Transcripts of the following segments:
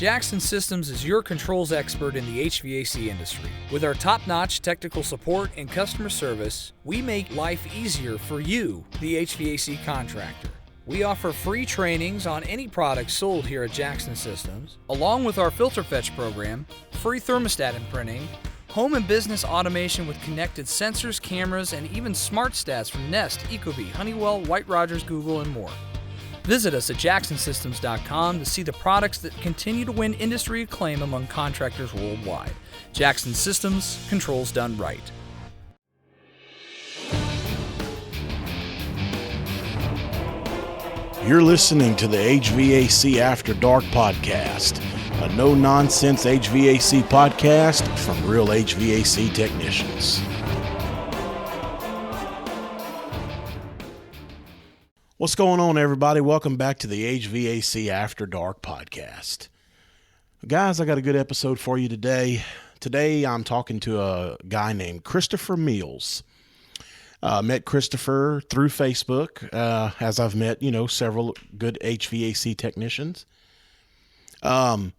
Jackson Systems is your controls expert in the HVAC industry. With our top-notch technical support and customer service, we make life easier for you, the HVAC contractor. We offer free trainings on any products sold here at Jackson Systems, along with our Filter Fetch program, free thermostat imprinting, home and business automation with connected sensors, cameras, and even smart stats from Nest, Ecobee, Honeywell, White Rogers, Google, and more. Visit us at jacksonsystems.com to see the products that continue to win industry acclaim among contractors worldwide. Jackson Systems, controls done right. You're listening to the HVAC After Dark podcast, a no-nonsense HVAC podcast from real HVAC technicians. What's going on, everybody? Welcome back to the HVAC After Dark podcast. Guys, I got a good episode for you today. Today, I'm talking to a guy named Christopher Meals. Met Christopher through Facebook, as I've met, several good HVAC technicians. I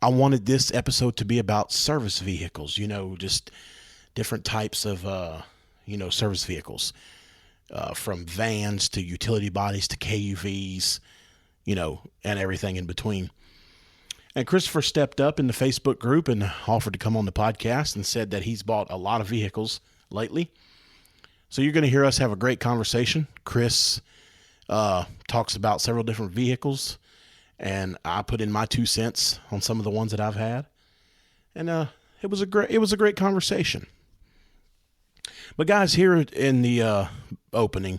wanted this episode to be about service vehicles, just different types of, service vehicles. From vans to utility bodies to KUVs, and everything in between. And Christopher stepped up in the Facebook group and offered to come on the podcast and said that he's bought a lot of vehicles lately. So you're going to hear us have a great conversation. Chris talks about several different vehicles, and I put in my 2 cents on some of the ones that I've had. And it was a great conversation. But guys, here in the opening,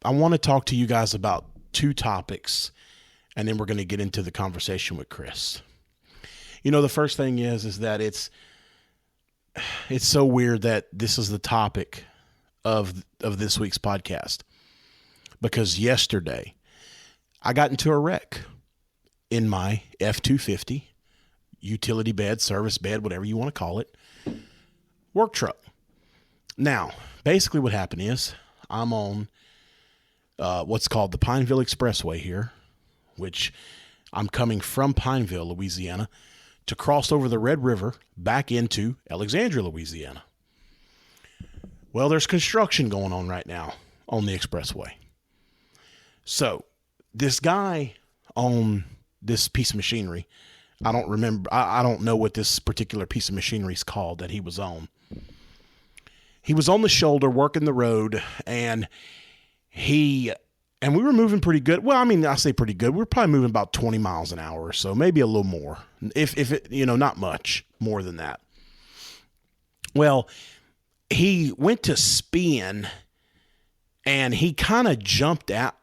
I want to talk to you guys about 2 topics, and then we're going to get into the conversation with Chris. The first thing is that it's so weird that this is the topic of this week's podcast, because yesterday I got into a wreck in my F-250 utility bed, service bed, whatever you want to call it, work truck. Now, basically what happened is I'm on what's called the Pineville Expressway here, which I'm coming from Pineville, Louisiana, to cross over the Red River back into Alexandria, Louisiana. Well, there's construction going on right now on the expressway. So this guy on this piece of machinery, I don't know what this particular piece of machinery is called that he was on. He was on the shoulder working the road, and we were moving pretty good. Well, I say pretty good. We were probably moving about 20 miles an hour or so, maybe a little more. If it, not much more than that. Well, he went to spin, and he kind of jumped out.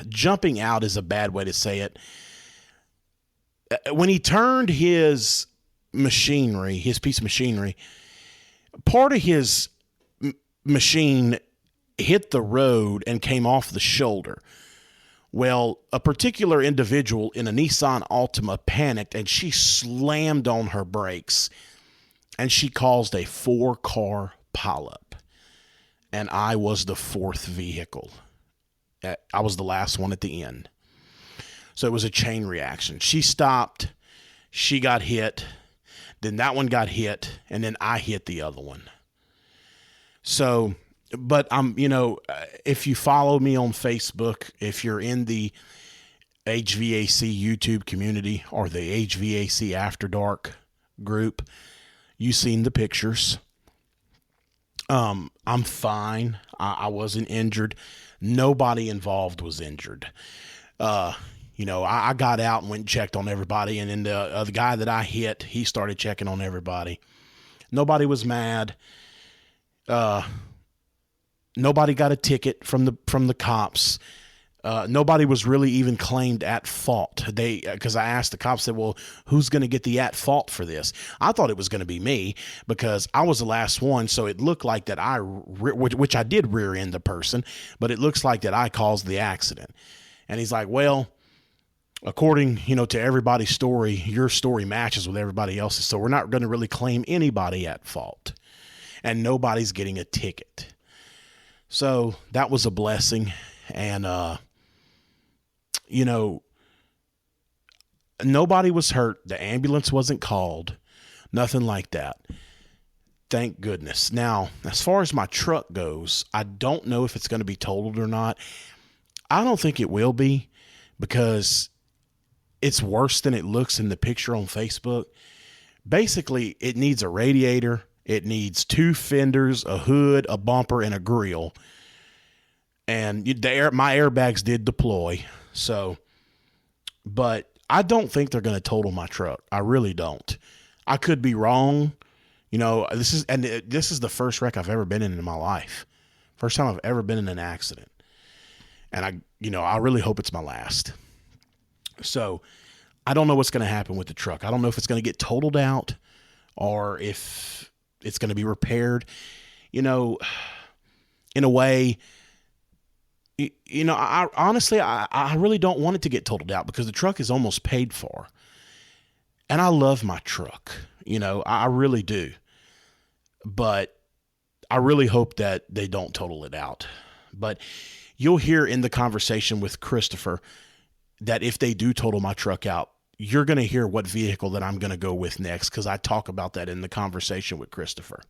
Jumping out is a bad way to say it. When he turned his piece of machinery, part of his machine hit the road and came off the shoulder. Well, a particular individual in a Nissan Altima panicked, and she slammed on her brakes, and she caused a 4-car pileup. And I was the 4th vehicle. I was the last one at the end. So it was a chain reaction. She stopped, she got hit, then that one got hit, and then I hit the other one. So, but if you follow me on Facebook, if you're in the HVAC YouTube community or the HVAC After Dark group, you've seen the pictures. I'm fine. I wasn't injured. Nobody involved was injured. I got out and went and checked on everybody, and then the guy that I hit, he started checking on everybody. Nobody was mad. Nobody got a ticket from the cops. Nobody was really even claimed at fault. Because I asked the cops, said, well, who's going to get the at fault for this? I thought it was going to be me because I was the last one. So it looked like that which I did rear end the person, but it looks like that I caused the accident. And he's like, well, according, to everybody's story, your story matches with everybody else's. So we're not going to really claim anybody at fault, and nobody's getting a ticket. So that was a blessing. And, Nobody was hurt. The ambulance wasn't called. Nothing like that. Thank goodness. Now, as far as my truck goes, I don't know if it's going to be totaled or not. I don't think it will be, because it's worse than it looks in the picture on Facebook. Basically, it needs a radiator. It needs 2 fenders, a hood, a bumper, and a grill. And my airbags did deploy. So, but I don't think they're going to total my truck. I really don't. I could be wrong. This is the first wreck I've ever been in my life. First time I've ever been in an accident. And I really hope it's my last. So I don't know what's going to happen with the truck. I don't know if it's going to get totaled out or if it's going to be repaired. In a way, I honestly, I really don't want it to get totaled out, because the truck is almost paid for. And I love my truck. I really do. But I really hope that they don't total it out. But you'll hear in the conversation with Christopher that if they do total my truck out, you're going to hear what vehicle that I'm going to go with next, because I talk about that in the conversation with Christopher.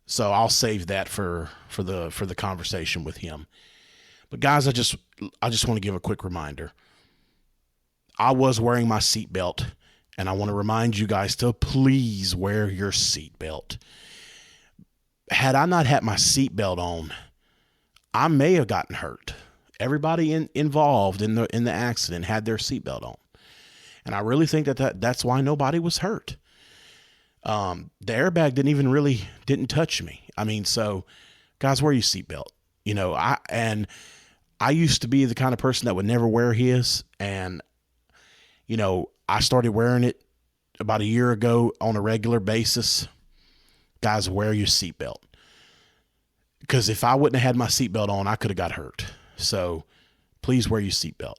So I'll save that for the conversation with him. But guys, I just want to give a quick reminder. I was wearing my seatbelt, and I want to remind you guys to please wear your seatbelt. Had I not had my seatbelt on, I may have gotten hurt. Everybody involved in the accident had their seatbelt on. And I really think that's why nobody was hurt. The airbag didn't touch me. So guys, wear your seatbelt. I used to be the kind of person that would never wear his. And, I started wearing it about a year ago on a regular basis. Guys, wear your seatbelt. Because if I wouldn't have had my seatbelt on, I could have got hurt. So please wear your seatbelt.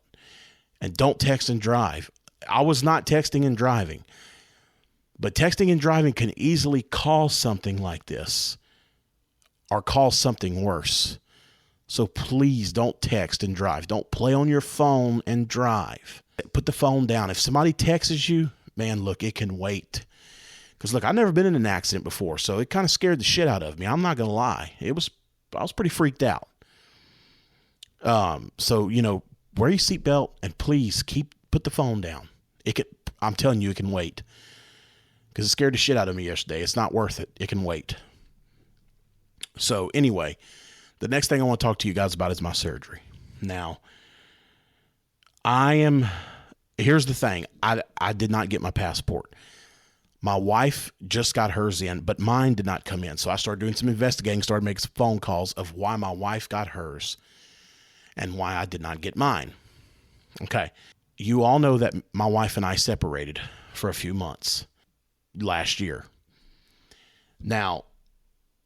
And don't text and drive. I was not texting and driving. But texting and driving can easily cause something like this, or cause something worse. So please don't text and drive. Don't play on your phone and drive. Put the phone down. If somebody texts you, man, look, it can wait. Because, look, I've never been in an accident before, so it kind of scared the shit out of me. I'm not going to lie. I was pretty freaked out. So, wear your seatbelt, and please put the phone down. I'm telling you, it can wait. Because it scared the shit out of me yesterday. It's not worth it. It can wait. So, anyway, the next thing I want to talk to you guys about is my surgery. Now, here's the thing. I did not get my passport. My wife just got hers in, but mine did not come in. So I started doing some investigating, started making some phone calls of why my wife got hers and why I did not get mine. Okay. You all know that my wife and I separated for a few months last year. Now,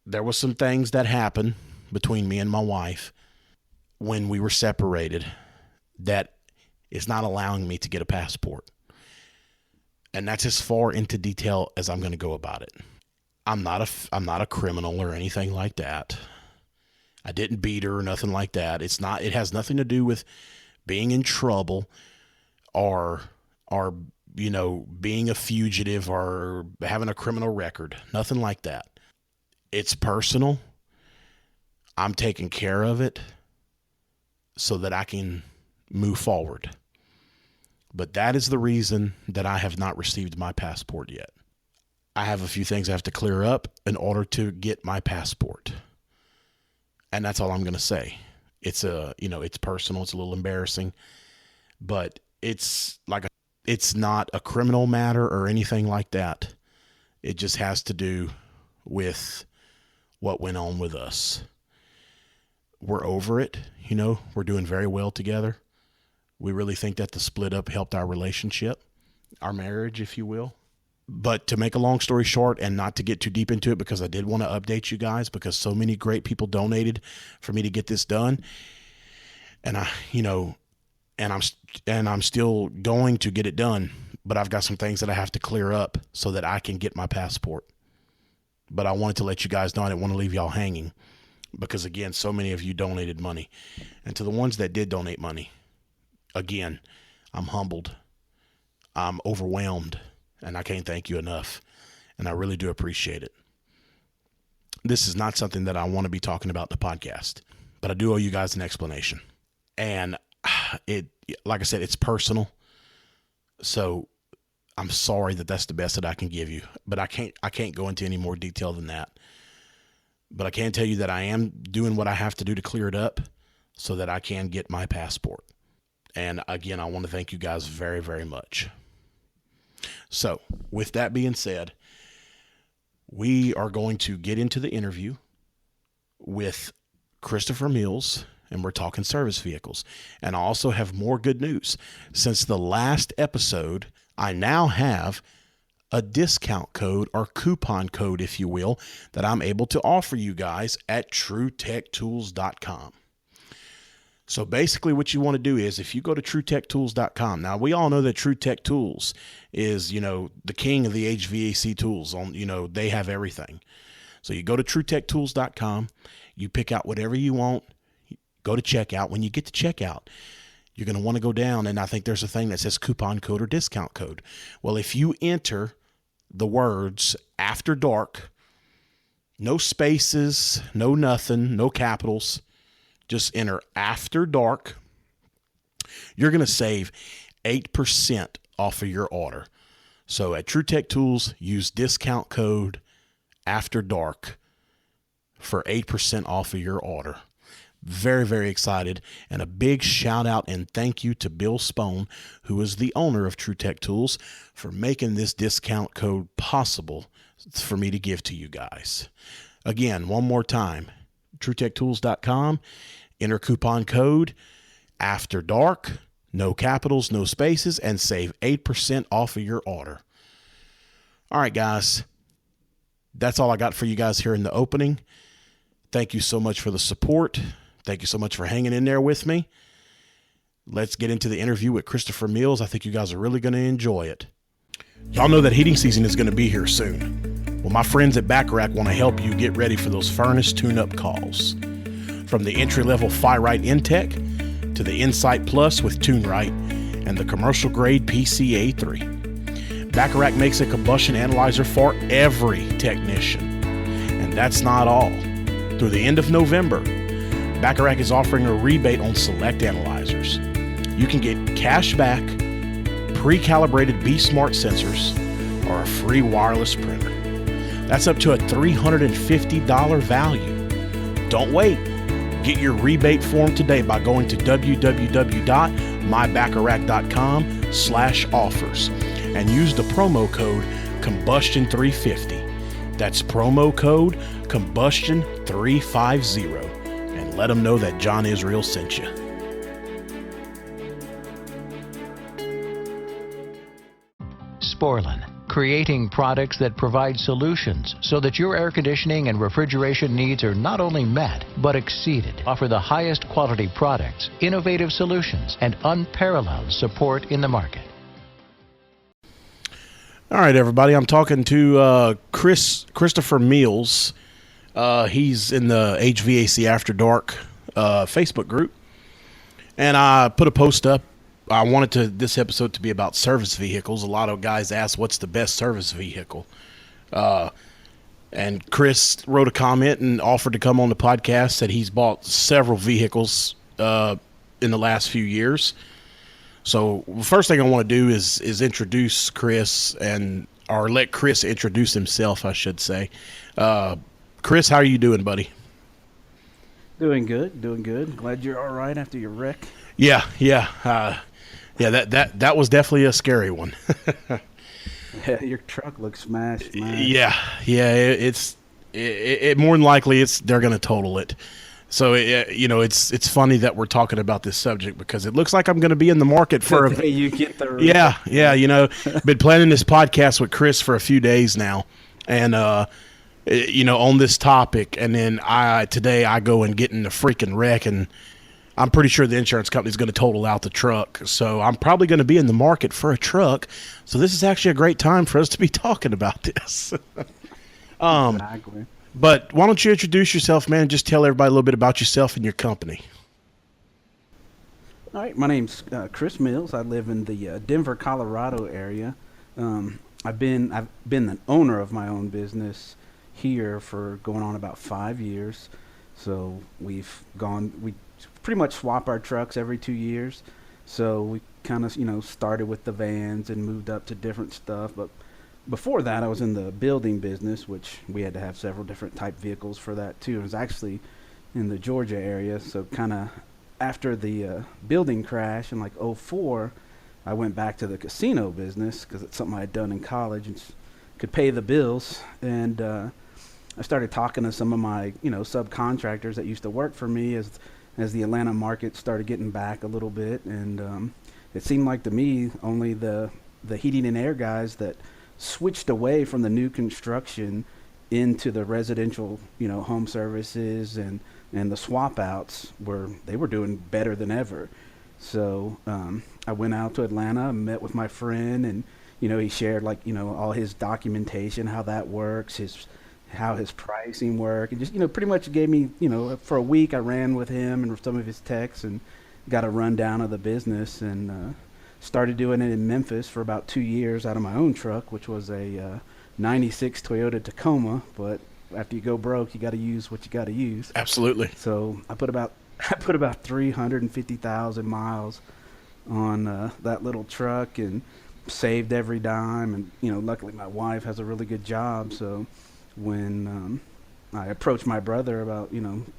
there was some things that happened between me and my wife when we were separated that is not allowing me to get a passport. And that's as far into detail as I'm going to go about it. I'm not a criminal or anything like that. I didn't beat her or nothing like that. It has nothing to do with being in trouble or being a fugitive or having a criminal record. Nothing like that. It's personal. I'm taking care of it so that I can move forward. But that is the reason that I have not received my passport yet. I have a few things I have to clear up in order to get my passport. And that's all I'm going to say. It's personal. It's a little embarrassing, but it's not a criminal matter or anything like that. It just has to do with what went on with us. We're over it. We're doing very well together. We really think that the split up helped our relationship, our marriage, if you will. But to make a long story short and not to get too deep into it, because I did want to update you guys because so many great people donated for me to get this done. And I'm still going to get it done, but I've got some things that I have to clear up so that I can get my passport. But I wanted to let you guys know I didn't want to leave y'all hanging because, again, so many of you donated money. And to the ones that did donate money, again, I'm humbled. I'm overwhelmed, and I can't thank you enough, and I really do appreciate it. This is not something that I want to be talking about in the podcast, but I do owe you guys an explanation. And like I said, it's personal. So I'm sorry that that's the best that I can give you, but I can't go into any more detail than that. But I can tell you that I am doing what I have to do to clear it up so that I can get my passport. And again, I want to thank you guys very, very much. So with that being said, we are going to get into the interview with Christopher Mills, and we're talking service vehicles. And I also have more good news. Since the last episode, I now have a discount code or coupon code, if you will, that I'm able to offer you guys at TrueTechTools.com. So basically what you want to do is if you go to TrueTechTools.com, now we all know that TrueTech Tools is, the king of the HVAC tools. They have everything. So you go to TrueTechTools.com, you pick out whatever you want, go to checkout. When you get to checkout, you're going to want to go down, and I think there's a thing that says coupon code or discount code. Well, if you enter the words After Dark, no spaces, no nothing, no capitals, just enter After Dark, you're going to save 8% off of your order. So at TrueTech Tools, use discount code After Dark for 8% off of your order. Very, very excited. And a big shout out and thank you to Bill Spohn, who is the owner of TrueTech Tools, for making this discount code possible for me to give to you guys. Again, one more time, TrueTechTools.com, enter coupon code After Dark, no capitals, no spaces, and save 8% off of your order. All right, guys, that's all I got for you guys here in the opening. Thank you so much for the support. Thank you so much for hanging in there with me. Let's get into the interview with Christopher Mills. I think you guys are really going to enjoy it. Y'all know that heating season is going to be here soon. Well, my friends at Bacharach want to help you get ready for those furnace tune-up calls. From the entry-level Firite Intech to the Insight Plus with TuneRite and the commercial-grade PCA3. Bacharach makes a combustion analyzer for every technician. And that's not all. Through the end of November, Bacharach is offering a rebate on select analyzers. You can get cash back, pre-calibrated B-Smart sensors, or a free wireless printer. That's up to a $350 value. Don't wait. Get your rebate form today by going to www.mybacharach.com/offers and use the promo code Combustion350. That's promo code Combustion350. And let them know that John Israel sent you. Sporlan, creating products that provide solutions so that your air conditioning and refrigeration needs are not only met, but exceeded. Offer the highest quality products, innovative solutions, and unparalleled support in the market. All right, everybody. I'm talking to Christopher Mills. He's in the HVAC After Dark Facebook group. And I put a post up. I wanted this episode to be about service vehicles. A lot of guys ask, what's the best service vehicle? And Chris wrote a comment and offered to come on the podcast, said he's bought several vehicles in the last few years. So the first thing I want to do is introduce Chris, or let Chris introduce himself, I should say. Chris, how are you doing, buddy? Doing good. Glad you're all right after your wreck. Yeah. That was definitely a scary one. Yeah, your truck looks smashed. Yeah. It more than likely they're going to total it. So it's funny that we're talking about this subject because it looks like I'm going to be in the market for you get the yeah. Been planning this podcast with Chris for a few days now, and on this topic, and then today I go and get in the freaking wreck, and I'm pretty sure the insurance company's going to total out the truck. So I'm probably going to be in the market for a truck. So this is actually a great time for us to be talking about this. Exactly. But why don't you introduce yourself, man, and just tell everybody a little bit about yourself and your company. All right, my name's Chris Mills. I live in the Denver, Colorado area. I've been the owner of my own business here for going on about 5 years. So we pretty much swap our trucks every 2 years. So we kind of started with the vans and moved up to different stuff. But before that, I was in the building business, which we had to have several different type vehicles for that too. It was actually in the Georgia area, so kind of after the building crash in like '04, I went back to the casino business because it's something I had done in college and could pay the bills. And I started talking to some of my subcontractors that used to work for me as the Atlanta market started getting back a little bit. And it seemed like to me only the heating and air guys that switched away from the new construction into the residential home services and the swap outs were doing better than ever. So I went out to Atlanta, met with my friend, and he shared all his documentation, how that works, how his pricing work, and just pretty much gave me for a week I ran with him and some of his techs and got a rundown of the business, and started doing it in Memphis for about 2 years out of my own truck, which was a '96 Toyota Tacoma. But after you go broke, you got to use what you got to use. Absolutely. So I put about 350,000 miles on that little truck and saved every dime. And luckily my wife has a really good job. So when I approached my brother about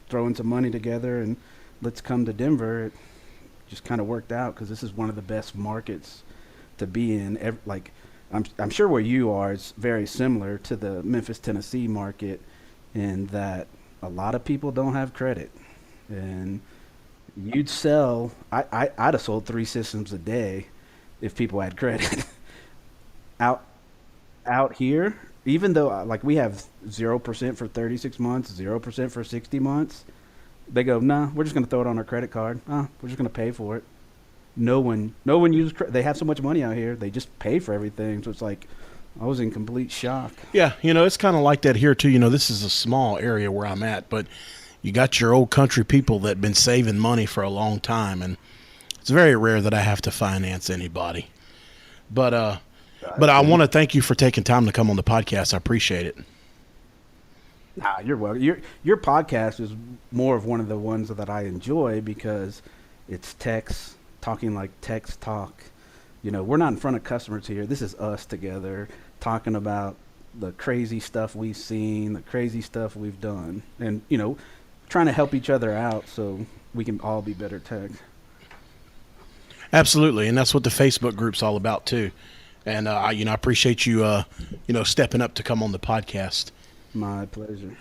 throwing some money together and let's come to Denver, it just kind of worked out because this is one of the best markets to be in. I'm sure where you are is very similar to the Memphis, Tennessee market in that a lot of people don't have credit. And you'd sell, I'd have sold 3 systems a day if people had credit. Out here, even though we have 0% for 36 months, 0% for 60 months, they go, nah, we're just going to throw it on our credit card. We're just going to pay for it. No one uses they have so much money out here, they just pay for everything. So it's like, I was in complete shock. Yeah, it's kind of like that here too. This is a small area where I'm at, but you got your old country people that have been saving money for a long time, and it's very rare that I have to finance anybody. But I want to thank you for taking time to come on the podcast. I appreciate it. Nah, you're welcome. Your podcast is more of one of the ones that I enjoy because it's techs talking like techs talk. We're not in front of customers here. This is us together talking about the crazy stuff we've seen, the crazy stuff we've done, and trying to help each other out so we can all be better techs. Absolutely, and that's what the Facebook group's all about too. And I appreciate you stepping up to come on the podcast. My pleasure.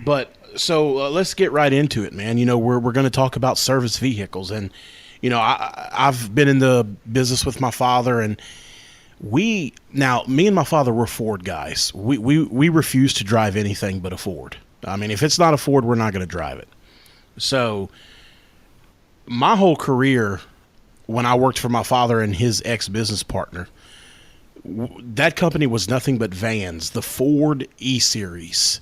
But so let's get right into it, man. We're going to talk about service vehicles, and I've been in the business with my father, and me and my father were Ford guys. We refuse to drive anything but a Ford. I mean, if it's not a Ford, we're not going to drive it. So my whole career, when I worked for my father and his ex-business partner, that company was nothing but vans, the Ford E-Series.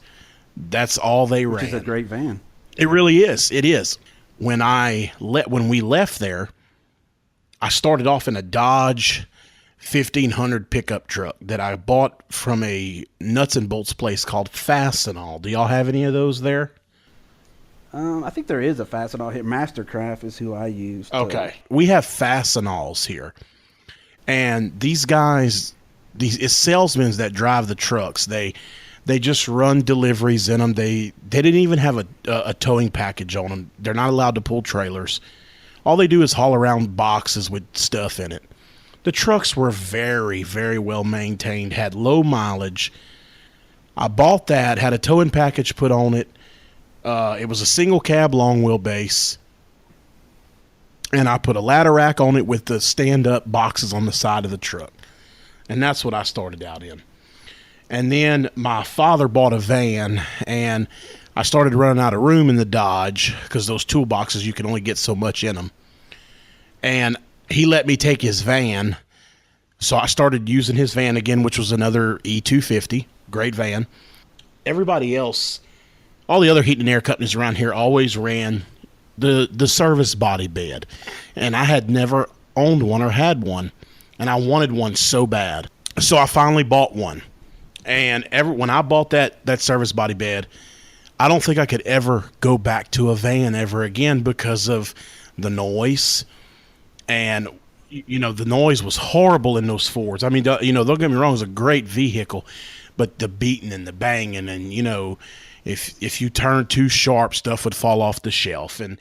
That's all they ran. Which is a great van. It really is. It is. When we left there, I started off in a Dodge 1500 pickup truck that I bought from a nuts and bolts place called Fastenal. Do y'all have any of those there? I think there is a Fastenal here. Mastercraft is who I use. Okay. We have Fastenals here. And these guys, it's salesmen that drive the trucks. They just run deliveries in them. They didn't even have a towing package on them. They're not allowed to pull trailers. All they do is haul around boxes with stuff in it. The trucks were very, very well maintained, had low mileage. I bought that, had a towing package put on it. It was a single cab long wheelbase. And I put a ladder rack on it with the stand-up boxes on the side of the truck. And that's what I started out in. And then my father bought a van, and I started running out of room in the Dodge because those toolboxes, you can only get so much in them. And he let me take his van. So I started using his van again, which was another E250, great van. Everybody else, all the other heating and air companies around here always ran the service body bed, and I had never owned one or had one, and I wanted one so bad. So I finally bought one. And when I bought that service body bed, I don't think I could ever go back to a van ever again because of the noise. And the noise was horrible in those Fords. I mean, don't get me wrong, it was a great vehicle, but the beating and the banging, and if you turned too sharp, stuff would fall off the shelf. And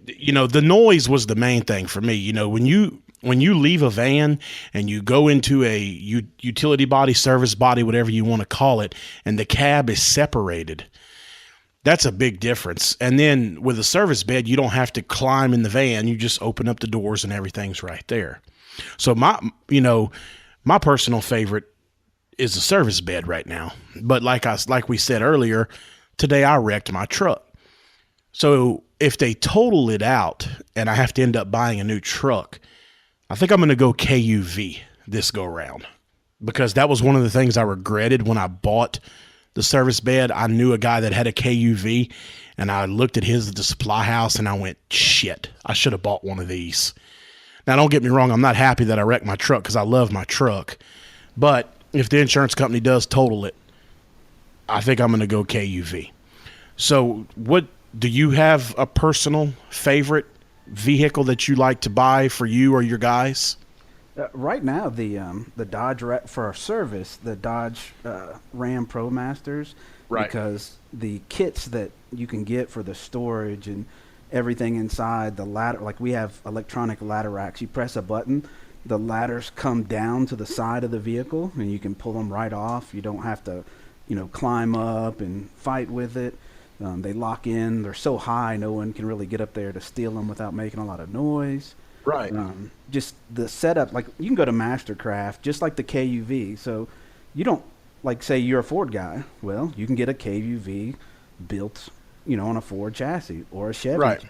the noise was the main thing for me. When you leave a van and you go into a utility body, service body, whatever you want to call it, and the cab is separated, that's a big difference. And then with a service bed, you don't have to climb in the van. You just open up the doors and everything's right there. So my personal favorite is a service bed right now. But like we said earlier, today I wrecked my truck. So if they total it out and I have to end up buying a new truck, I think I'm going to go KUV this go around, because that was one of the things I regretted when I bought the service bed. I knew a guy that had a KUV, and I looked at his at the supply house and I went, shit, I should have bought one of these. Now, don't get me wrong, I'm not happy that I wrecked my truck because I love my truck. But if the insurance company does total it, I think I'm going to go KUV. So do you have a personal favorite vehicle that you like to buy for you or your guys? Right now, the Dodge for our service, the Dodge Ram ProMasters, right? Because the kits that you can get for the storage and everything inside the ladder, like we have electronic ladder racks. You press a button, the ladders come down to the side of the vehicle, and you can pull them right off. You don't have to, climb up and fight with it. They lock in. They're so high, no one can really get up there to steal them without making a lot of noise. Right. Just the setup, like you can go to Mastercraft, just like the KUV. So you don't, like, say you're a Ford guy. Well, you can get a KUV built, on a Ford chassis or a Chevy, right,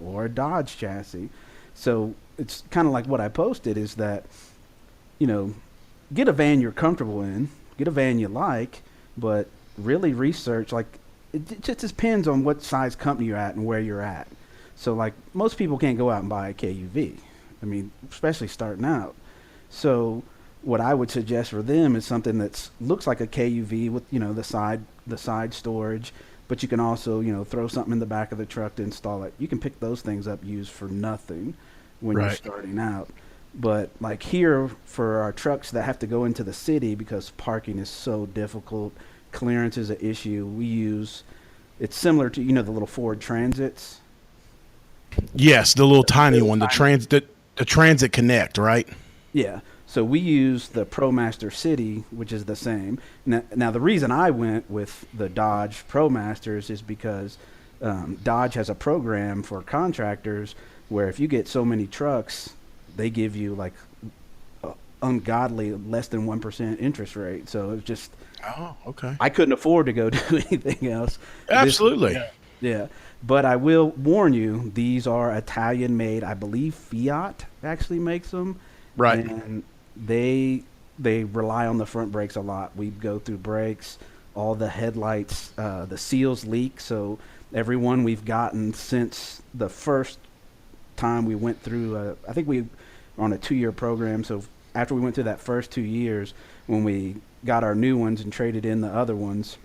or a Dodge chassis. So it's kind of like what I posted is that, get a van you're comfortable in, get a van you like, but really research, like, it just depends on what size company you're at and where you're at. So, like, most people can't go out and buy a KUV. I mean, especially starting out. So what I would suggest for them is something that looks like a KUV with, the side storage, but you can also, throw something in the back of the truck to install it. You can pick those things up used for nothing when right, you're starting out. But like here for our trucks that have to go into the city because parking is so difficult, clearance is an issue. It's similar to, the little Ford Transits. Yes, the little tiny one, the Transit Connect, right? Yeah. So we use the ProMaster City, which is the same. Now the reason I went with the Dodge ProMasters is because Dodge has a program for contractors where if you get so many trucks, they give you like ungodly less than 1% interest rate. So it was just, oh, okay. I couldn't afford to go do anything else. Absolutely. Yeah. But I will warn you, these are Italian made. I believe Fiat actually makes them. Right. And they rely on the front brakes a lot. We go through brakes, all the headlights, the seals leak. So every one we've gotten since the first time we went through, I think we were on a 2-year program. So after we went through that first 2 years, when we got our new ones and traded in the other ones,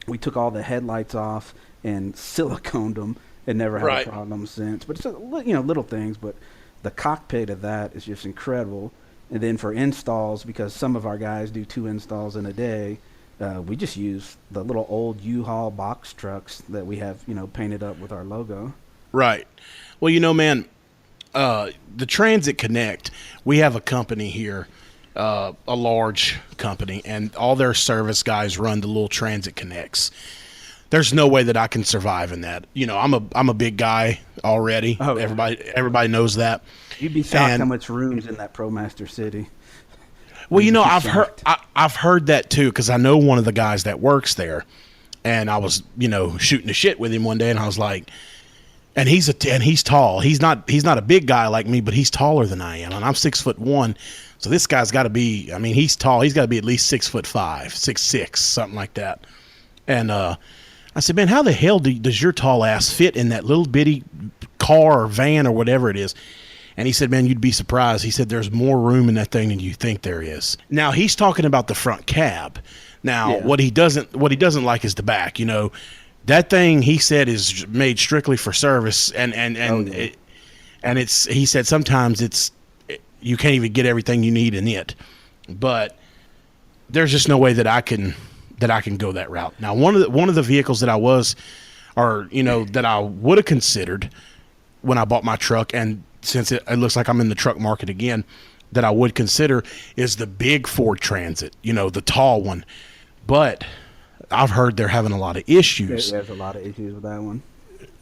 we took all the headlights off and siliconed them and never had right, a problem since. But it's little things, but the cockpit of that is just incredible. And then for installs, because some of our guys do 2 installs in a day, we just use the little old U-Haul box trucks that we have, painted up with our logo. Right. Well, man, the Transit Connect, we have a company here, a large company, and all their service guys run the little Transit Connects. There's no way that I can survive in that. I'm a big guy already. Oh, everybody knows that. You'd be shocked how much room's in that ProMaster City. Well, I've heard that too, because I know one of the guys that works there, and I was shooting the shit with him one day, and I was like, and he's tall. He's not a big guy like me, but he's taller than I am, and I'm 6'1". So this guy's got to be. He's tall. He's got to be at least 6'5", 6'6", something like that. And I said, man, how the hell does your tall ass fit in that little bitty car or van or whatever it is? And he said, man, you'd be surprised. He said, there's more room in that thing than you think there is. Now, he's talking about the front cab. Now, what he doesn't like is the back. You know, that thing, he said, is made strictly for service. He said sometimes you can't even get everything you need in it. But there's just no way that I can go that route. Now, one of the vehicles that I would have considered when I bought my truck, and since it looks like I'm in the truck market again, that I would consider is the big Ford Transit, you know, the tall one. But I've heard they're having a lot of issues. There's a lot of issues with that one.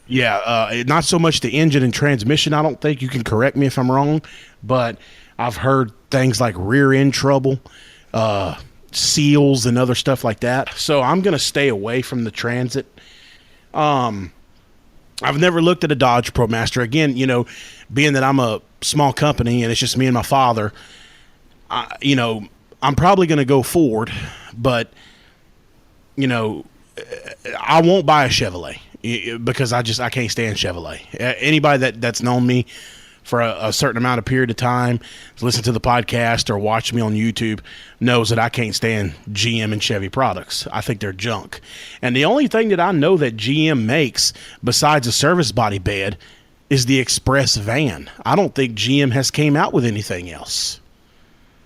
Yeah, not so much the engine and transmission. I don't think. You can correct me if I'm wrong, but I've heard things like rear end trouble, seals and other stuff like that. So I'm going to stay away from the Transit. I've never looked at a Dodge ProMaster. Again, you know, being that I'm a small company and it's just me and my father, I'm probably going to go Ford, but, you know, I won't buy a Chevrolet because I can't stand Chevrolet. Anybody that's known me for a certain amount of period of time, listen to the podcast or watch me on YouTube, knows that I can't stand GM and Chevy products. I think they're junk. And the only thing that I know that GM makes besides a service body bed is the Express van. I don't think GM has came out with anything else.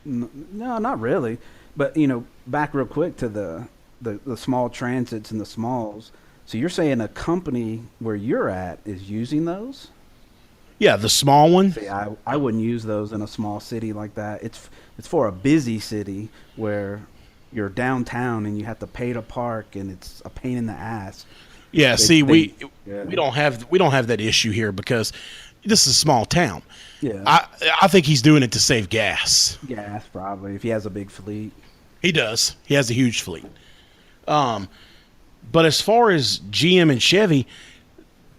No, not really. But, you know, back real quick to the small Transits and the smalls. So you're saying a company where you're at is using those? Yeah, the small one. See, I wouldn't use those in a small city like that. It's for a busy city where you're downtown and you have to pay to park and it's a pain in the ass. Yeah, we don't have that issue here because this is a small town. Yeah, I think he's doing it to save gas. Gas probably if he has a big fleet. He does. He has a huge fleet. But as far as GM and Chevy,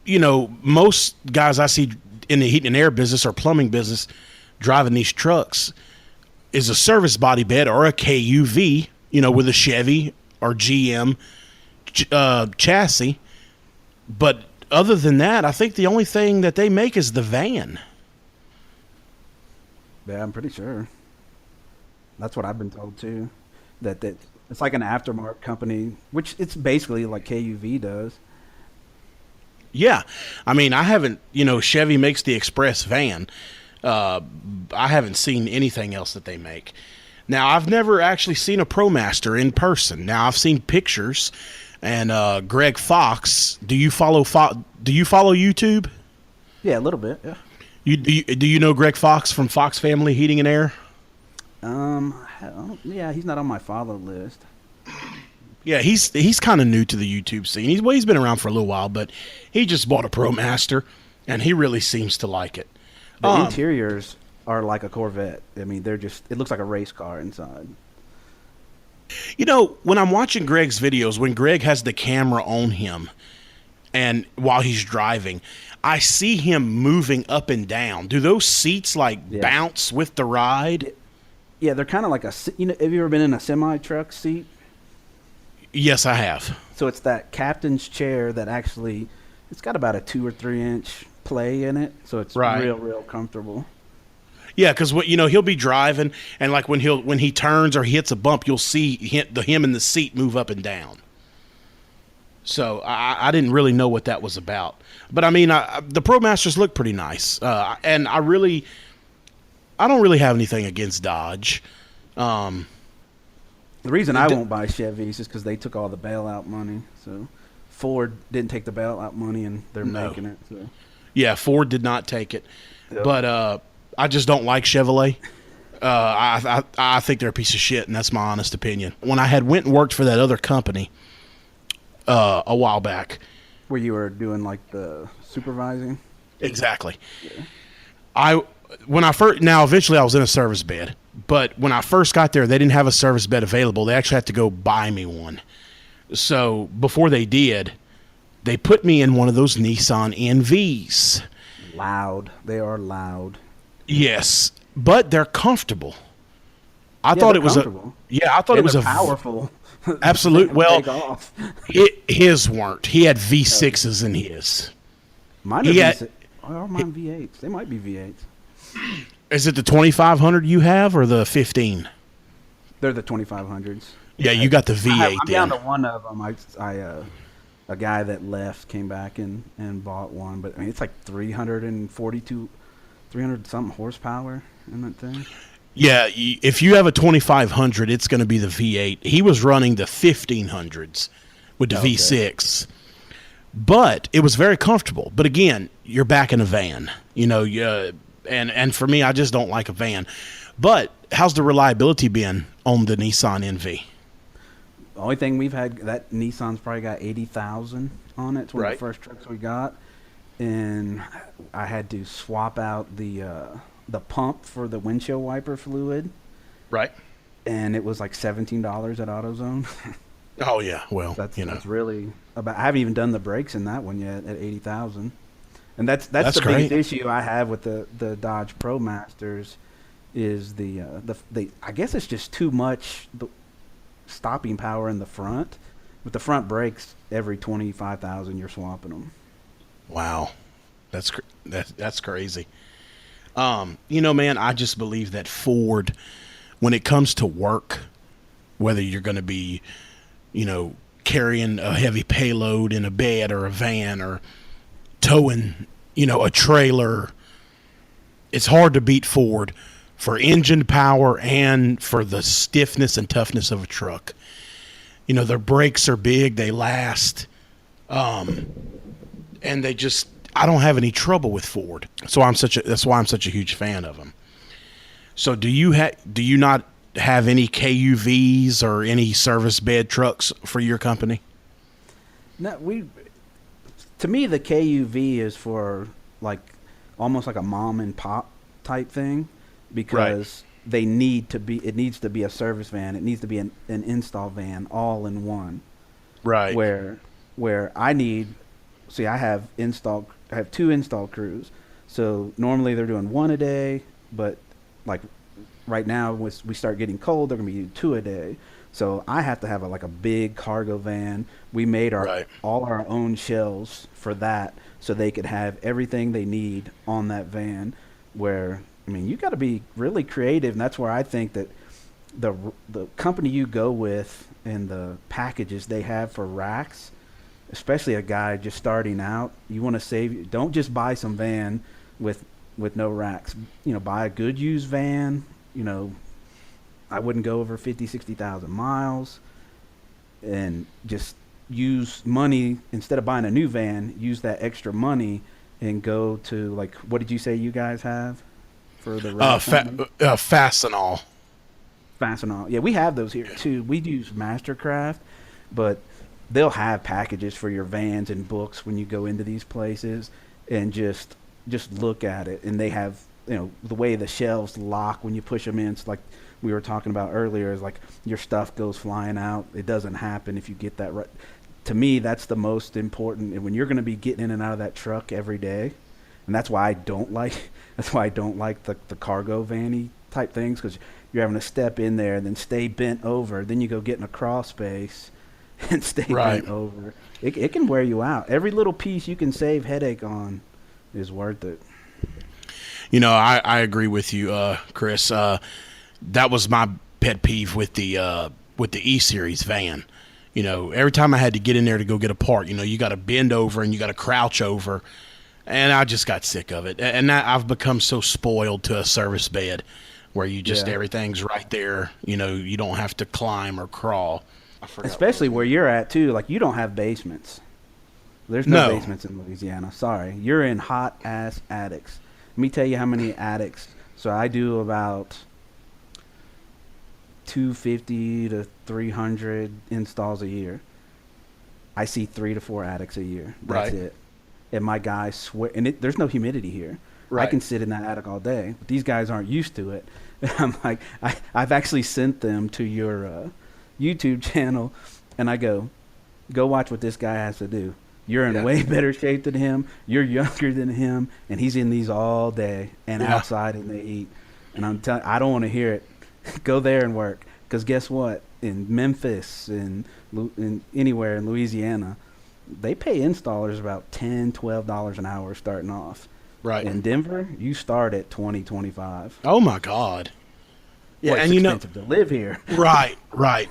you know, most guys I see in the heat and air business or plumbing business driving these trucks is a service body bed or a KUV, you know, with a Chevy or GM chassis. But other than that, I think the only thing that they make is the van. Yeah, I'm pretty sure. That's what I've been told too. That it's like an aftermarket company, which it's basically like KUV does. Yeah. I mean, I haven't, you know, Chevy makes the Express van. I haven't seen anything else that they make. Now, I've never actually seen a ProMaster in person. Now, I've seen pictures, and Greg Fox. Do you follow YouTube? Yeah, a little bit. Yeah. Do you know Greg Fox from Fox Family Heating and Air? Yeah, he's not on my follow list. Yeah, he's kind of new to the YouTube scene. He's been around for a little while, but he just bought a ProMaster, and he really seems to like it. The interiors are like a Corvette. I mean, it looks like a race car inside. You know, when I'm watching Greg's videos, when Greg has the camera on him, and while he's driving, I see him moving up and down. Do those seats bounce with the ride? Yeah, they're kind of like have you ever been in a semi-truck seat? Yes, I have. So it's that captain's chair that actually, it's got about a 2 or 3 inch play in it, so it's real comfortable. Yeah, because he'll be driving, and like when he turns or he hits a bump, you'll see him in the seat move up and down. So I didn't really know what that was about, but I mean, the ProMasters look pretty nice, and I don't really have anything against Dodge. The reason I won't buy Chevys is because they took all the bailout money. So Ford didn't take the bailout money, and they're making it. So. Yeah, Ford did not take it, but I just don't like Chevrolet. I think they're a piece of shit, and that's my honest opinion. When I had went and worked for that other company a while back, where you were doing like the supervising. Exactly. Yeah. Eventually I was in a service bed, but when I first got there, they didn't have a service bed available. They actually had to go buy me one. So before they did, they put me in one of those Nissan NVs. Loud. They are loud. Yes, but they're comfortable. I thought it was powerful. Absolutely. Well, take off. his weren't. He had V6s in his. Mine are V6. Or mine V8s. They might be V8s. Is it the 2500 you have or the 15? They're the 2500s. Yeah, you got the V8. I'm down to one of them. A guy that left came back and bought one, but I mean it's like 300 something horsepower in that thing. Yeah, if you have a 2500, it's going to be the V8. He was running the 1500s with the V6, but it was very comfortable. But again, you're back in a van, and for me, I just don't like a van. But how's the reliability been on the Nissan NV? The only thing we've had, that Nissan's probably got 80,000 on it. It's one of the first trucks we got, and I had to swap out the pump for the windshield wiper fluid. Right. And it was like $17 at AutoZone. Oh yeah, well, that's really about. I haven't even done the brakes in that one yet at 80,000, and that's the biggest issue I have with the Dodge ProMasters is the I guess it's just too much stopping power in the front. With the front brakes, every 25,000 you're swapping them. Wow, that's crazy. Man, I just believe that Ford, when it comes to work, whether you're going to be, carrying a heavy payload in a bed or a van or towing, a trailer, it's hard to beat Ford for engine power and for the stiffness and toughness of a truck. Their brakes are big, they last, and I don't have any trouble with Ford. So that's why I'm such a huge fan of them. So do you not have any KUVs or any service bed trucks for your company? No, to me the KUV is for like almost like a mom and pop type thing, because it needs to be a service van. It needs to be an install van all in one. Right. Where I have two install crews. So normally they're doing one a day, but like right now we start getting cold, they're going to be doing two a day. So I have to have a big cargo van. We made all our own shelves for that, so they could have everything they need on that van. Where, I mean, you got to be really creative, and that's where I think that the company you go with and the packages they have for racks, especially a guy just starting out, you want to save. Don't just buy some van with no racks. Buy a good used van. I wouldn't go over 60,000 miles, and just use money instead of buying a new van. Use that extra money and go to, like, what did you say you guys have for the Fastenal. Fastenal. Yeah, we have those here too. We use Mastercraft, but they'll have packages for your vans and books when you go into these places, and just look at it. And they have, the way the shelves lock when you push them in. It's like we were talking about earlier, is like your stuff goes flying out. It doesn't happen if you get that right. To me, that's the most important. And when you're going to be getting in and out of that truck every day, and that's why I don't like the cargo vanny type things, because you're having to step in there and then stay bent over. Then you go get in a crawl space and stay bent over. It can wear you out. Every little piece you can save headache on is worth it. I agree with you, Chris. That was my pet peeve with the E-Series van. Every time I had to get in there to go get a part, you got to bend over and you got to crouch over, and I just got sick of it. And I've become so spoiled to a service bed where you just everything's right there. You don't have to climb or crawl. Especially where you're at too. Like, you don't have basements. There's no basements in Louisiana. Sorry, you're in hot ass attics. Let me tell you how many attics. So I do about 250 to 300 installs a year. I see 3 to 4 attics a year. That's it. And my guys swear, and there's no humidity here. I can sit in that attic all day, but these guys aren't used to it. And I'm like, I've actually sent them to your YouTube channel, and I go watch what this guy has to do. You're in way better shape than him. You're younger than him, and he's in these all day and outside, and they eat. And I'm telling, I don't want to hear it. Go there and work, Because guess what? In Memphis and anywhere in Louisiana, they pay installers about $10-12 an hour starting off. Right. In Denver, you start at $20-25. Oh my God. Yeah, Well, it's and expensive to live here. Right.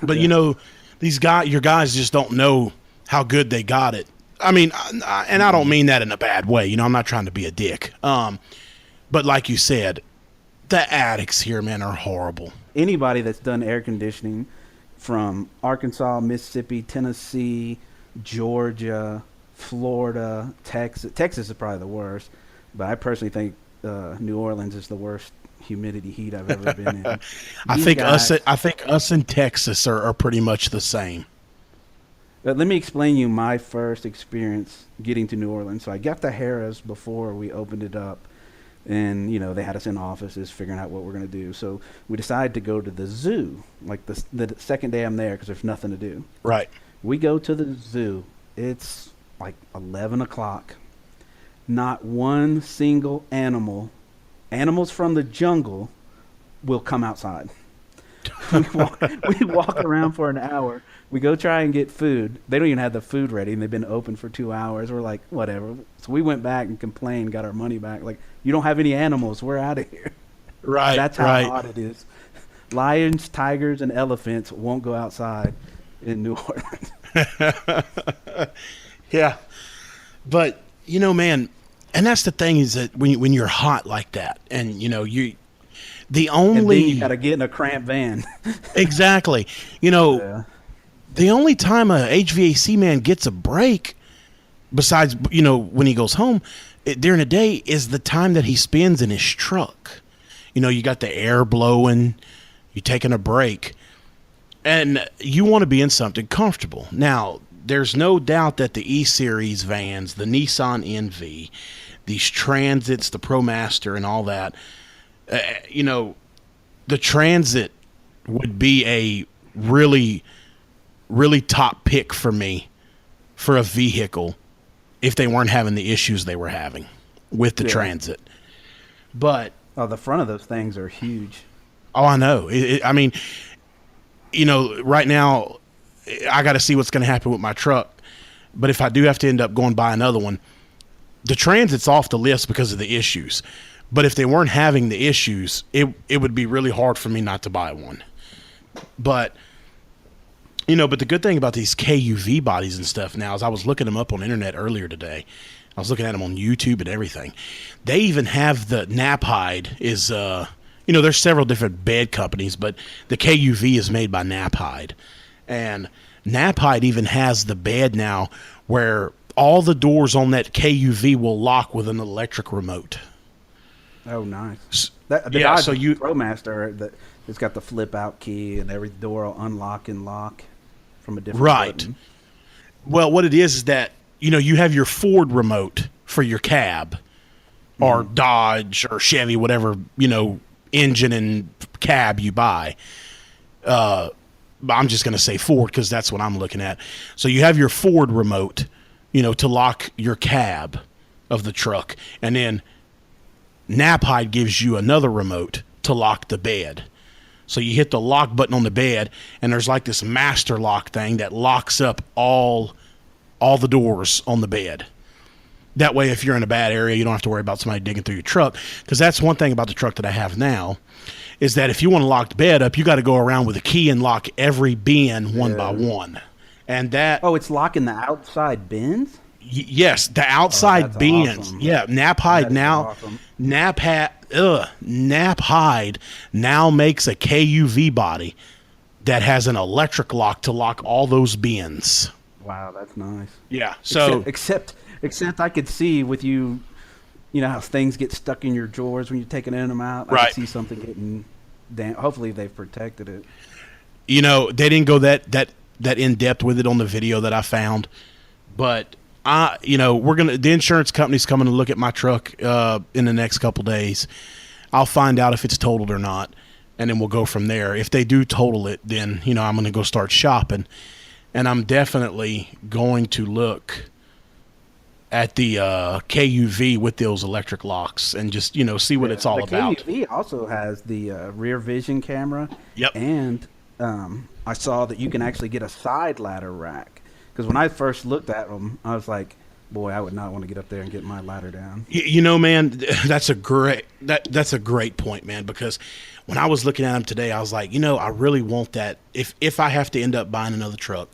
But your guys just don't know how good they got it. I mean, and I don't mean that in a bad way. I'm not trying to be a dick. But like you said, the attics here, man, are horrible. Anybody that's done air conditioning from Arkansas, Mississippi, Tennessee, Georgia, Florida, Texas is probably the worst. But I personally think New Orleans is the worst humidity heat I've ever been in. I think us in Texas are pretty much the same. But let me explain you my first experience getting to New Orleans. So I got to Harrah's before we opened it up. And, they had us in offices figuring out what we're going to do. So we decided to go to the zoo, like the second day I'm there because there's nothing to do. Right. We go to the zoo. It's like 11 o'clock. Not one single animals from the jungle will come outside. We walk around for an hour. We go try and get food. They don't even have the food ready, and they've been open for 2 hours. We're like, whatever. So we went back and complained, got our money back. Like, you don't have any animals. We're out of here. Right. That's how hot it is. Lions, tigers, and elephants won't go outside in New Orleans. Yeah. But, man, and that's the thing is that when you're hot like that and, the only... And then you got to get in a cramped van. Exactly. Yeah. The only time a HVAC man gets a break, besides, when he goes home, during the day, is the time that he spends in his truck. You got the air blowing, you're taking a break, and you want to be in something comfortable. Now, there's no doubt that the E-Series vans, the Nissan NV, these Transits, the ProMaster, and all that, the Transit would be a really, really top pick for me for a vehicle if they weren't having the issues they were having with the Transit. But the front of those things are huge. Oh, I know. Right now I got to see what's going to happen with my truck. But if I do have to end up going buy another one, the Transit's off the list because of the issues. But if they weren't having the issues, it would be really hard for me not to buy one. But but the good thing about these KUV bodies and stuff now is I was looking them up on the internet earlier today. I was looking at them on YouTube and everything. They even have the Knapheide is, there's several different bed companies, but the KUV is made by Knapheide. And Knapheide even has the bed now where all the doors on that KUV will lock with an electric remote. Oh, nice. So ProMaster, it's got the flip out key and every door will unlock and lock from a different button. Well, what it is that, you have your Ford remote for your cab or Dodge or Chevy, whatever, engine and cab you buy. I'm just going to say Ford because that's what I'm looking at. So you have your Ford remote, to lock your cab of the truck. And then Knapheide gives you another remote to lock the bed. So you hit the lock button on the bed, and there's like this master lock thing that locks up all the doors on the bed. That way, if you're in a bad area, you don't have to worry about somebody digging through your truck. Because that's one thing about the truck that I have now, is that if you want to lock the bed up, you got to go around with a key and lock every bin one by one. And that... Oh, it's locking the outside bins? Yes, the outside bins. Awesome. Yeah, Knapheide now... Awesome. Knapheide now makes a KUV body that has an electric lock to lock all those bins. Wow, that's nice. Yeah. So except I could see with you, how things get stuck in your drawers when you're taking in and out. I could see something getting down. Hopefully they've protected it. They didn't go that in depth with it on the video that I found, but the insurance company's coming to look at my truck in the next couple days. I'll find out if it's totaled or not, and then we'll go from there. If they do total it, then I'm going to go start shopping, and I'm definitely going to look at the KUV with those electric locks and just see what it's all about. The KUV also has the rear vision camera. Yep. And I saw that you can actually get a side ladder rack. Because when I first looked at them, I was like, boy, I would not want to get up there and get my ladder down. You know, man, that's a great point, man, because when I was looking at them today, I was like, you know, I really want that. If I have to end up buying another truck,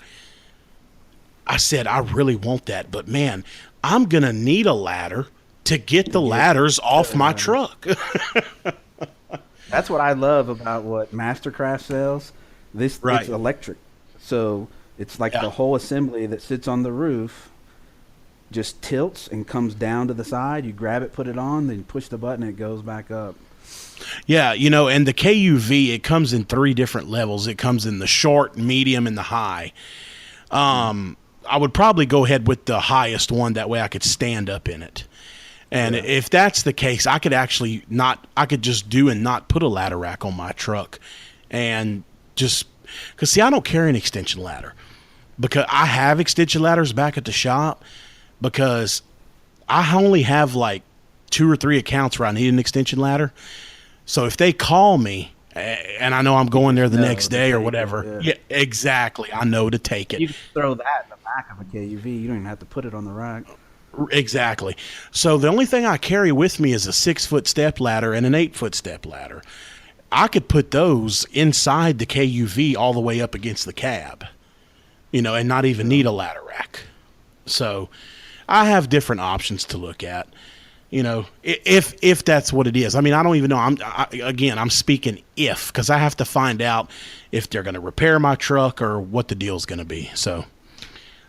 I said, I really want that. But, man, I'm going to need a ladder to get the ladders off my truck. That's what I love about what Mastercraft sells. It's electric. So it's like the whole assembly that sits on the roof just tilts and comes down to the side. You grab it, put it on, then you push the button, and it goes back up. Yeah, you know, and the KUV, it comes in 3 different levels. It comes in the short, medium, and the high. I would probably go ahead with the highest one. That way I could stand up in it. And if that's the case, I could actually just do and not put a ladder rack on my truck. And just, because see, I don't carry an extension ladder. Because I have extension ladders back at the shop, because I only have like 2 or 3 accounts where I need an extension ladder. So if they call me and I know I'm going there the next day or whatever, yeah, exactly, I know to take it. You can throw that in the back of a KUV. You don't even have to put it on the rack. Exactly. So the only thing I carry with me is a 6-foot step ladder and an 8-foot step ladder. I could put those inside the KUV all the way up against the cab, you know, and not even need a ladder rack. So I have different options to look at, you know, if that's what it is. I mean, I don't even know. I'm speaking because I have to find out if they're going to repair my truck or what the deal's going to be. So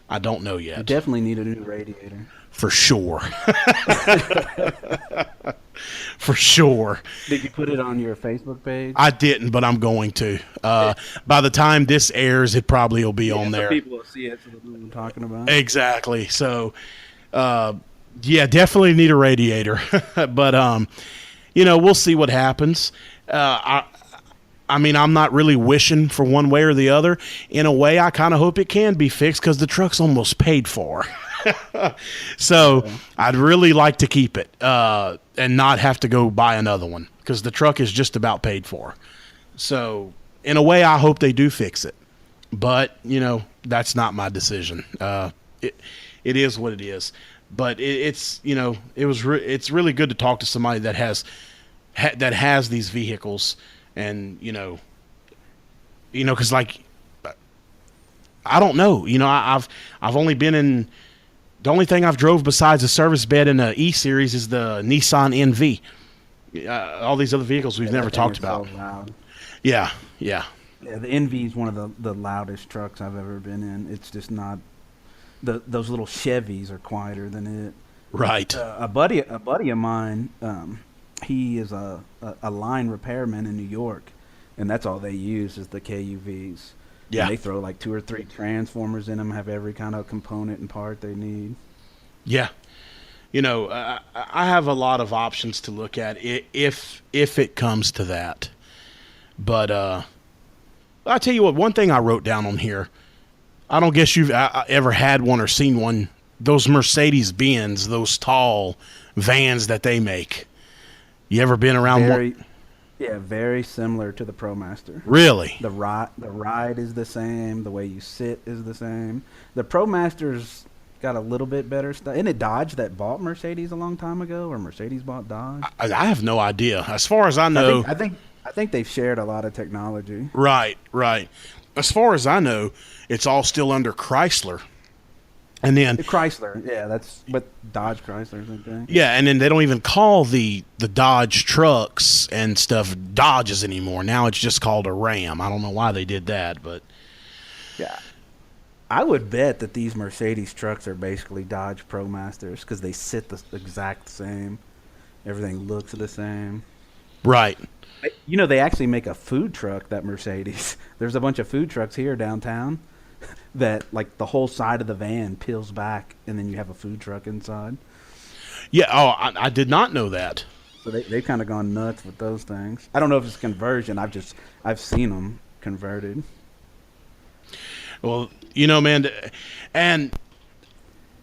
I don't know yet. You definitely need a new radiator. For sure. For sure. Did you put it on your Facebook page? I didn't, but I'm going to. By the time this airs, it probably will be on there. People will see it, so they'll know what I'm talking about. Exactly. So, yeah, definitely need a radiator. But, you know, we'll see what happens. I mean, I'm not really wishing for one way or the other. In a way, I kind of hope it can be fixed because the truck's almost paid for. So I'd really like to keep it and not have to go buy another one because the truck is just about paid for. So in a way, I hope they do fix it. But, you know, that's not my decision. It is what it is. But it's, you know, it's really good to talk to somebody that has these vehicles. And, you know, because like, I don't know, you know, I've only been in, the only thing I've drove besides a service bed in a E-Series is the Nissan NV. All these other vehicles we've never talked about. So loud. Yeah. Yeah, the NV is one of the loudest trucks I've ever been in. It's just not, those little Chevys are quieter than it. Right. A buddy of mine, he is a line repairman in New York, and that's all they use is the KUVs. Yeah. And they throw like 2 or 3 transformers in them, have every kind of component and part they need. Yeah. You know, I have a lot of options to look at if it comes to that. But I'll tell you what, one thing I wrote down on here, I don't guess you've ever had one or seen one, those Mercedes-Benz, those tall vans that they make. You ever been around one? Yeah, very similar to the ProMaster. Really? The ride is the same. The way you sit is the same. The ProMaster's got a little bit better stuff. Isn't it Dodge that bought Mercedes a long time ago, or Mercedes bought Dodge? I have no idea. As far as I know, I think they've shared a lot of technology. Right. As far as I know, it's all still under Chrysler. And then Chrysler, yeah, that's what Dodge Chrysler, I think. Yeah, and then they don't even call the Dodge trucks and stuff Dodges anymore. Now it's just called a Ram. I don't know why they did that, but yeah, I would bet that these Mercedes trucks are basically Dodge ProMasters because they sit the exact same. Everything looks the same. Right. You know, they actually make a food truck, that Mercedes. There's a bunch of food trucks here downtown that, like, the whole side of the van peels back, and then you have a food truck inside. Yeah, I did not know that. So they've kind of gone nuts with those things. I don't know if it's conversion. I've seen them converted. Well, you know, man, and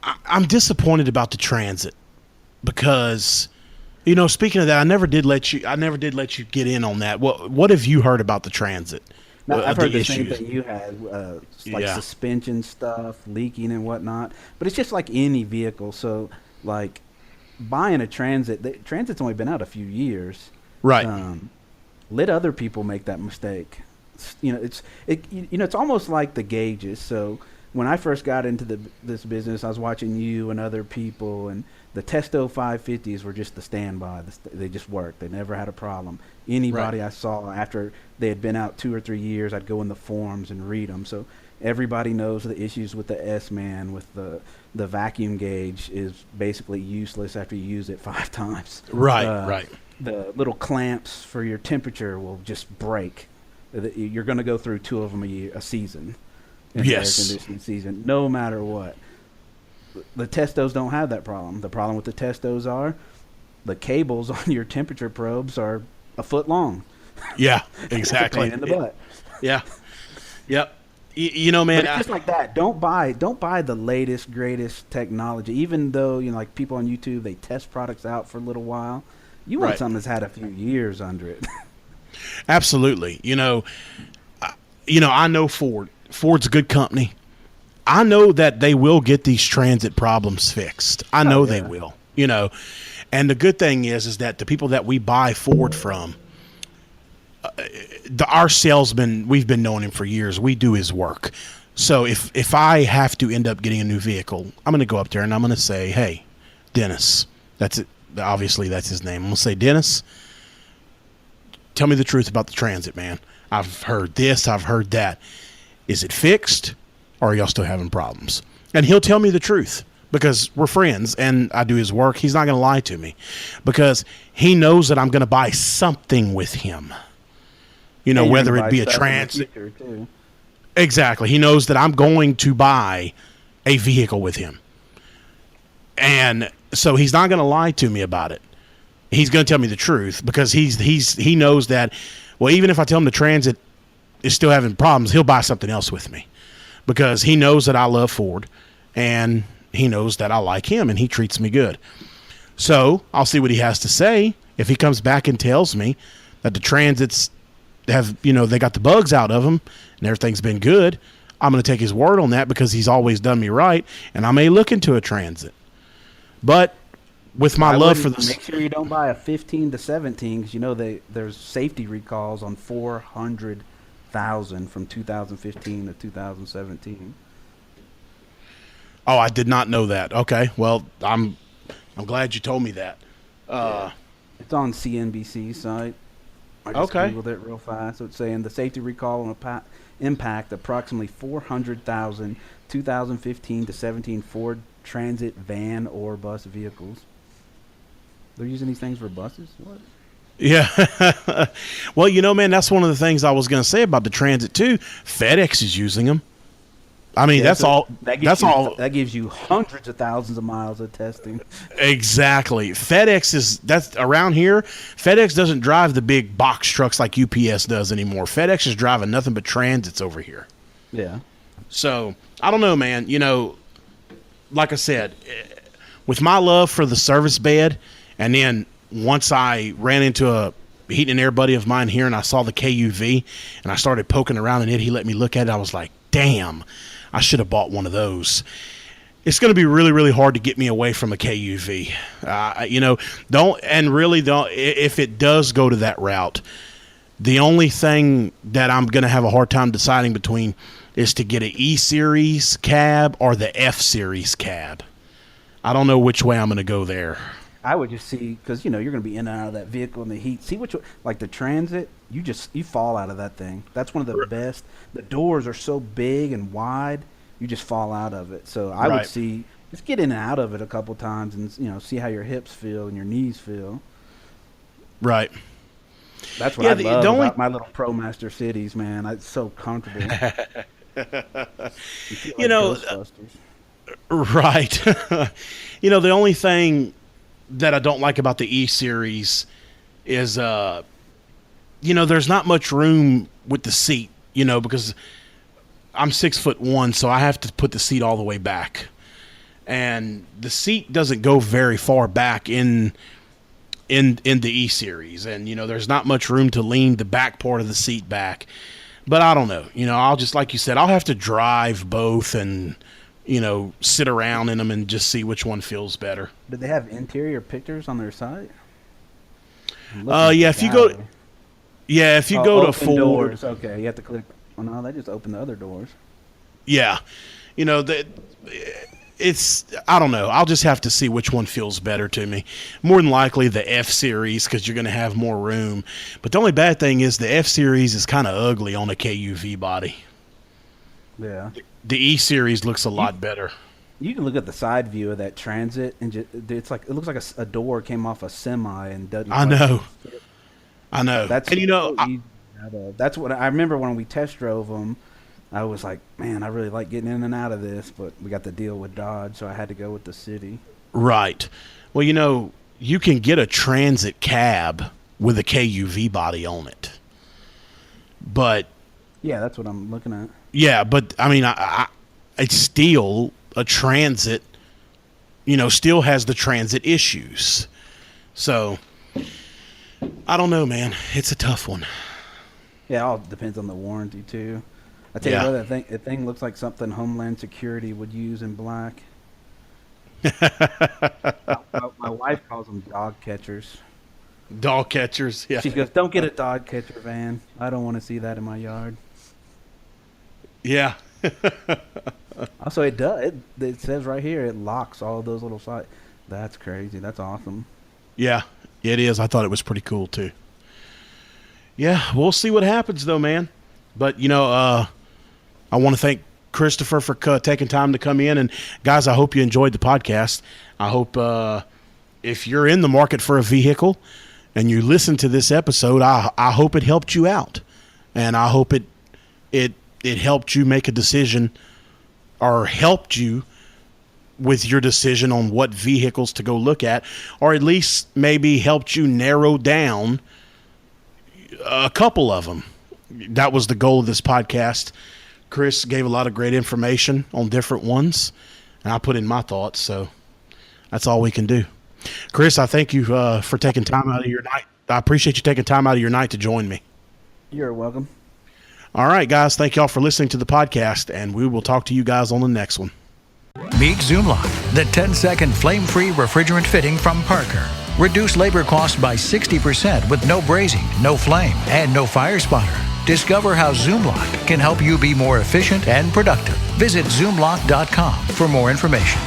I'm disappointed about the Transit because, you know, speaking of that, I never did let you get in on that. What have you heard about the Transit? Now, I've heard the same issues. thing you had, like Yeah. suspension stuff, leaking and whatnot. But it's just like any vehicle. So, like buying a Transit, Transit's only been out a few years. Right. Let other people make that mistake. It's almost like the gauges. So when I first got into this business, I was watching you and other people, and the Testo 550s were just the standby. They just worked. They never had a problem. Anybody I saw after they had been out 2 or 3 years, I'd go in the forums and read them. So everybody knows the issues with the S-Man, with the vacuum gauge is basically useless after you use it 5 times. Right. The little clamps for your temperature will just break. You're going to go through 2 of them a season. In the air conditioning season, no matter what. The Testos don't have that problem. The problem with the Testos are the cables on your temperature probes are a foot long. Yeah, exactly. Pain in the butt. Yeah. Yep. Man, But it's just like that. Don't buy the latest, greatest technology. Even though like people on YouTube, they test products out for a little while. You want something that's had a few years under it. Absolutely. I know Ford. Ford's a good company. I know that they will get these transit problems fixed. I know they will. And the good thing is that the people that we buy Ford from, our salesman, we've been knowing him for years. We do his work. So if I have to end up getting a new vehicle, I'm going to go up there and I'm going to say, hey, Dennis, that's it. Obviously, that's his name. I'm going to say, Dennis, tell me the truth about the transit, man. I've heard this. I've heard that. Is it fixed, or are y'all still having problems? And he'll tell me the truth because we're friends and I do his work. He's not going to lie to me because he knows that I'm going to buy something with him. Whether it be a transit. Exactly. He knows that I'm going to buy a vehicle with him. And so he's not going to lie to me about it. He's going to tell me the truth because he knows that, well, even if I tell him the transit is still having problems, he'll buy something else with me because he knows that I love Ford and he knows that I like him and he treats me good. So I'll see what he has to say. If he comes back and tells me that the transits have, they got the bugs out of them and everything's been good, I'm going to take his word on that because he's always done me right, and I may look into a transit. But with my love for this, make sure you don't buy a 15 to 17 because there's safety recalls on 400,000 from 2015 to 2017. Oh, I did not know that. Okay, well, I'm glad you told me that. It's on CNBC's site. I just Googled it real fast. So it's saying the safety recall will impact approximately 400,000 2015 to 17 Ford Transit van or bus vehicles. They're using these things for buses? What? Yeah. Well, man, that's one of the things I was going to say about the Transit too. FedEx is using them. I mean, that gives you hundreds of thousands of miles of testing. Exactly. That's around here. FedEx doesn't drive the big box trucks like UPS does anymore. FedEx is driving nothing but Transits over here. Yeah. So I don't know, man. Like I said, with my love for the service bed, and then once I ran into a heating and air buddy of mine here and I saw the KUV and I started poking around in it, he let me look at it. I was like, damn, I should have bought one of those. It's going to be really, really hard to get me away from a KUV. Don't. If it does go to that route, the only thing that I'm going to have a hard time deciding between is to get an E-Series cab or the F-Series cab. I don't know which way I'm going to go there. I would just see, because you're going to be in and out of that vehicle in the heat. See like the Transit, you fall out of that thing. That's one of the best. The doors are so big and wide, you just fall out of it. So I would see, just get in and out of it a couple times and see how your hips feel and your knees feel. Right. That's what I love about my little ProMaster Cities, man. It's so comfortable. Ghostbusters. Right. The only thing that I don't like about the E-Series is, there's not much room with the seat, because I'm 6'1", so I have to put the seat all the way back. And the seat doesn't go very far back in the E-Series. And, there's not much room to lean the back part of the seat back. But I don't know. I'll just, like you said, I'll have to drive both and, sit around in them and just see which one feels better. Did they have interior pictures on their site? Yeah, if you go to Ford. Doors. Okay, you have to click. Well, no, they just open the other doors. Yeah. I don't know. I'll just have to see which one feels better to me. More than likely the F-Series, because you're going to have more room. But the only bad thing is the F-Series is kind of ugly on a KUV body. Yeah. The E-Series looks a lot better. You can look at the side view of that Transit, and it looks like a door came off a semi and doesn't. I know. That's and that's what I remember when we test drove them. I was like, man, I really like getting in and out of this, but we got the deal with Dodge, so I had to go with the City. Right. Well, you can get a Transit cab with a KUV body on it. But yeah, that's what I'm looking at. Yeah, but I mean, it's still a Transit. Still has the Transit issues. So I don't know, man. It's a tough one. Yeah, it all depends on the warranty too. I tell you what, that thing looks like something Homeland Security would use in black. My wife calls them dog catchers. Dog catchers, yeah. She goes, "Don't get a dog catcher van. I don't want to see that in my yard." Yeah. Also, it does. It says right here it locks all those little sides. That's crazy. That's awesome. Yeah, it is. I thought it was pretty cool too. Yeah, we'll see what happens though, man. But I want to thank Christopher for taking time to come in. And guys, I hope you enjoyed the podcast. I hope if you're in the market for a vehicle and you listen to this episode, I hope it helped you out, and I hope it helped you make a decision, or helped you with your decision on what vehicles to go look at, or at least maybe helped you narrow down a couple of them. That was the goal of this podcast. Chris gave a lot of great information on different ones, and I put in my thoughts, so that's all we can do. Chris, I thank you for taking time out of your night. I appreciate you taking time out of your night to join me. You're welcome. All right, guys, thank y'all for listening to the podcast, and we will talk to you guys on the next one. Meet Zoomlock, the 10-second flame-free refrigerant fitting from Parker. Reduce labor costs by 60% with no brazing, no flame, and no fire spotter. Discover how Zoomlock can help you be more efficient and productive. Visit Zoomlock.com for more information.